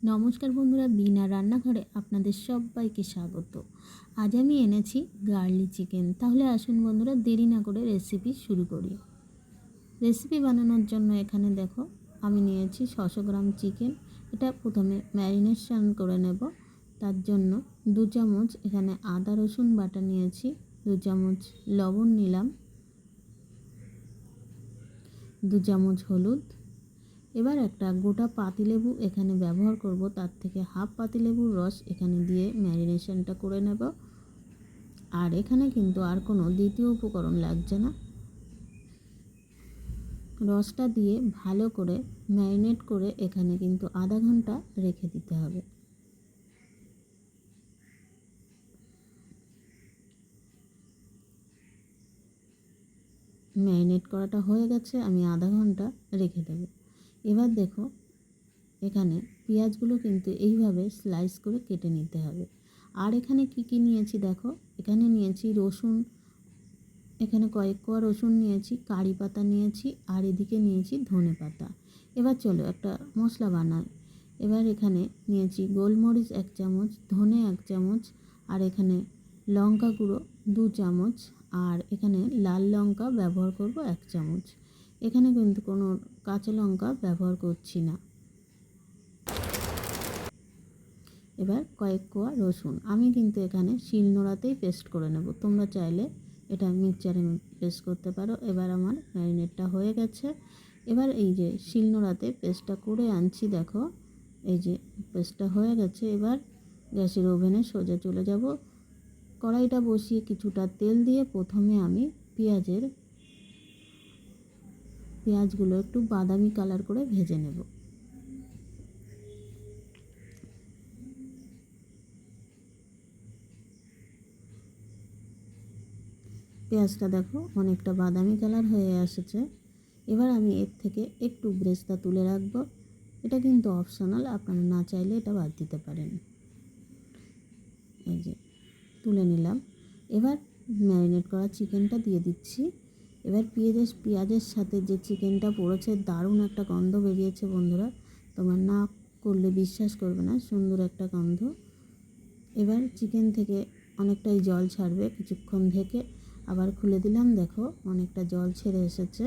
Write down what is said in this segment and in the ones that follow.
নমস্কার বন্ধুরা, বিনা রান্নাঘরে আপনাদের সবাইকে স্বাগত। আজ আমি এনেছি গার্লিক চিকেন। তাহলে আসুন বন্ধুরা, দেরি না করে রেসিপি শুরু করি। রেসিপি বানানোর জন্য এখানে দেখো আমি নিয়েছি 600 গ্রাম চিকেন। এটা প্রথমে ম্যারিনেশন করে নেব। তার জন্য 2 চামচ এখানে আদা রসুন বাটা নিয়েছি, 2 চামচ লবণ নিলাম, 2 চামচ হলুদ। এবার একটা গোটা পাতিলেবু এখানে ব্যবহার করব, তার থেকে হাফ পাতিলেবুর রস এখানে দিয়ে ম্যারিনেশনটা করে নেব। আর এখানে কিন্তু আর কোনো দ্বিতীয় উপকরণ লাগছে না। রসটা দিয়ে ভালো করে ম্যারিনেট করে এখানে কিন্তু আধা ঘন্টা রেখে দিতে হবে। ম্যারিনেট করাটা হয়ে গেছে, আমি আধা ঘন্টা রেখে দেব। এবার দেখো এখানে পেঁয়াজগুলো কিন্তু এইভাবে স্লাইস করে কেটে নিতে হবে। আর এখানে কি নিয়েছি দেখো, এখানে নিয়েছি রসুন, এখানে কয়েক কোয়া রসুন নিয়েছি, কারি পাতা নিয়েছি, আর এদিকে নিয়েছি ধনে পাতা। এবার চলো একটা মশলা বানাই। এবার এখানে নিয়েছি গোলমরিচ 1 চামচ, ধনে 1 চামচ, আর এখানে লঙ্কা গুঁড়ো 2 চামচ, আর এখানে লাল লঙ্কা ব্যবহার করব 1 চামচ। এখানে কিন্তু কোনো কাঁচা লঙ্কা ব্যবহার করছি না। এবার কয়েক কোয়া রসুন আমি কিন্তু এখানে শিলনোড়াতেই পেস্ট করে নেব, তোমরা চাইলে এটা মিক্সচারে পেস্ট করতে পারো। এবার আমার ম্যারিনেটটা হয়ে গেছে। এবার এই যে শিলনোড়াতে পেস্টটা করে আনছি, দেখো এই যে পেস্টটা হয়ে গেছে। এবার গ্যাসের ওভেনে সোজা চলে যাব। কড়াইটা বসিয়ে কিছুটা তেল দিয়ে প্রথমে আমি পেঁয়াজগুলো একটু বাদামি কালার করে ভেজে নেব। পেঁয়াজটা দেখো অনেকটা বাদামি কালার হয়ে এসেছে। এবার আমি এর থেকে একটু ব্রেস্তা তুলে রাখবো। এটা কিন্তু অপশনাল, আপনারা না চাইলে এটা বাদ দিতে পারেন। এই যে তুলে নিলাম। এবার ম্যারিনেট করা চিকেনটা দিয়ে দিচ্ছি। এবার পেঁয়াজের সাথে যে চিকেনটা পড়েছে দারুণ একটা গন্ধ বেরিয়েছে বন্ধুরা, তোমরা না করলে বিশ্বাস করবে না, সুন্দর একটা গন্ধ। এবার চিকেন থেকে অনেকটাই জল ছাড়বে, কিছুক্ষণ ঢেকে আবার খুলে দিলাম, দেখো অনেকটা জল ছেড়ে এসেছে।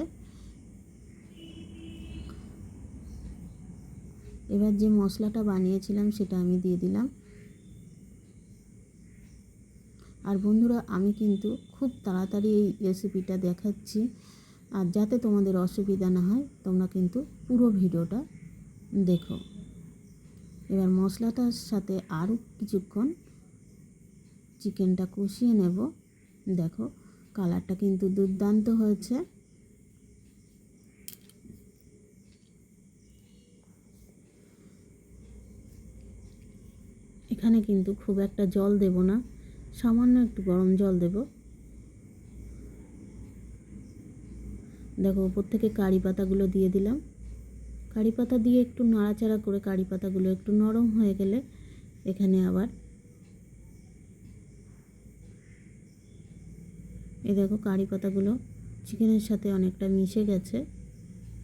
এবার যে মশলাটা বানিয়েছিলাম সেটা আমি দিয়ে দিলাম। আর বন্ধুরা, আমি কিন্তু খুব তাড়াতাড়ি এই রেসিপিটা দেখাচ্ছি, আর যাতে তোমাদের অসুবিধা না হয় তোমরা কিন্তু পুরো ভিডিওটা দেখো। এবার মশলাটার সাথে আরও কিছুক্ষণ চিকেনটা কষিয়ে নেব। দেখো কালারটা কিন্তু দুর্দান্ত হয়েছে। এখানে কিন্তু খুব একটা জল দেব না, সামান্য একটু গরম জল দেব। দেখো উপর থেকে কারি পাতাগুলো দিয়ে দিলাম। কারি পাতা দিয়ে একটু নাড়াচাড়া করে কারি পাতাগুলো একটু নরম হয়ে গেলে এখানে আবার দেখো কারি পাতাগুলো চিকেনের সাথে অনেকটা মিশে গেছে।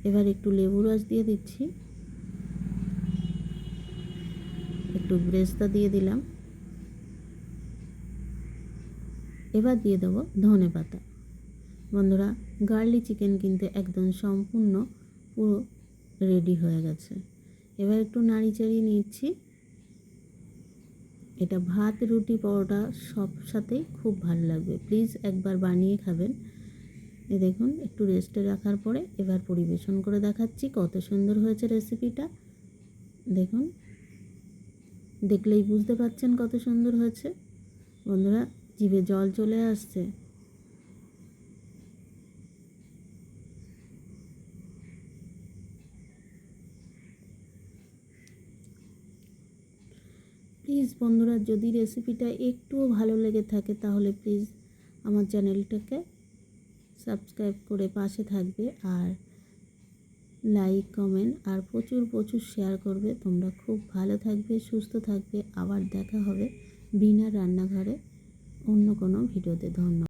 এবার একটু লেবু রস দিয়ে দিচ্ছি, একটু ব্রেস্তা দিয়ে দিলাম। এবার দিয়ে দেবো ধনে পাতা। বন্ধুরা, গার্লিক চিকেন কিন্তু একদম সম্পূর্ণ পুরো রেডি হয়ে গেছে। এবার একটু নাড়ি চাড়িয়ে নিচ্ছি। এটা ভাত, রুটি, পরোটা সব সাথেই খুব ভালো লাগবে। প্লিজ একবার বানিয়ে খাবেন। দেখুন একটু রেস্টে রাখার পরে এবার পরিবেশন করে দেখাচ্ছি কত সুন্দর হয়েছে রেসিপিটা। দেখুন, দেখলেই বুঝতে পারছেন কত সুন্দর হয়েছে। বন্ধুরা, জিভে জল চলে আসছে। প্লিজ বন্ধুরা, যদি রেসিপিটা একটুও ভালো লেগে থাকে তাহলে প্লিজ আমার চ্যানেলটাকে সাবস্ক্রাইব করে পাশে থাকবে, আর লাইক, কমেন্ট আর প্রচুর শেয়ার করবে। তোমরা খুব ভালো থাকবে, সুস্থ থাকবে। আবার দেখা হবে বিনা রান্নাঘরে অন্য কোনো ভিডিওতে। ধন্যবাদ।